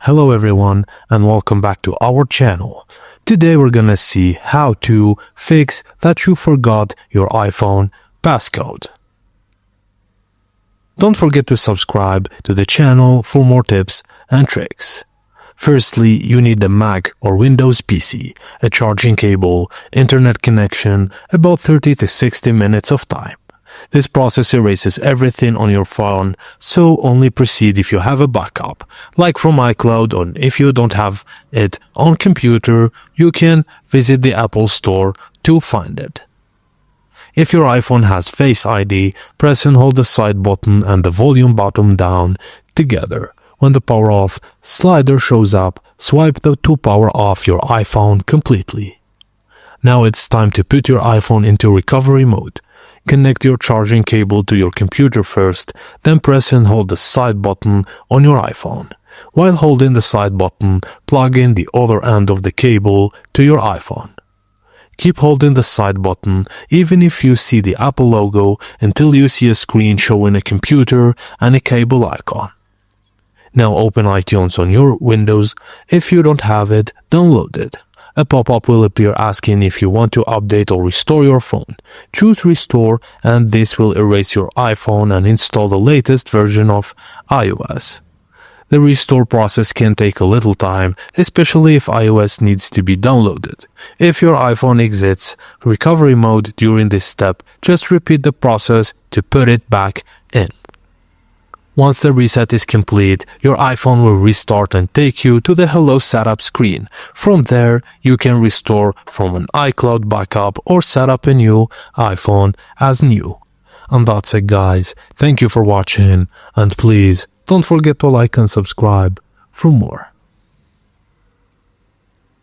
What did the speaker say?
Hello everyone and welcome back to our channel. Today we're gonna see how to fix that you forgot your iPhone passcode. Don't forget to subscribe to the channel for more tips and tricks. Firstly, you need a Mac or Windows PC, a charging cable, internet connection, about 30 to 60 minutes of time. This process erases everything on your phone, so only proceed if you have a backup, like from iCloud, or if you don't have it on computer, you can visit the Apple Store to find it. If your iPhone has Face ID, press and hold the side button and the volume button down together. When the power off slider shows up, swipe to power off your iPhone completely. Now it's time to put your iPhone into recovery mode. Connect your charging cable to your computer first, then press and hold the side button on your iPhone. While holding the side button, plug in the other end of the cable to your iPhone. Keep holding the side button even if you see the Apple logo until you see a screen showing a computer and a cable icon. Now open iTunes on your Windows. If you don't have it, download it. A pop-up will appear asking if you want to update or restore your phone. Choose Restore and this will erase your iPhone and install the latest version of iOS. The restore process can take a little time, especially if iOS needs to be downloaded. If your iPhone exits recovery mode during this step, just repeat the process to put it back in. Once the reset is complete, your iPhone will restart and take you to the Hello Setup screen. From there, you can restore from an iCloud backup or set up a new iPhone as new. And that's it, guys. Thank you for watching, and please don't forget to like and subscribe for more.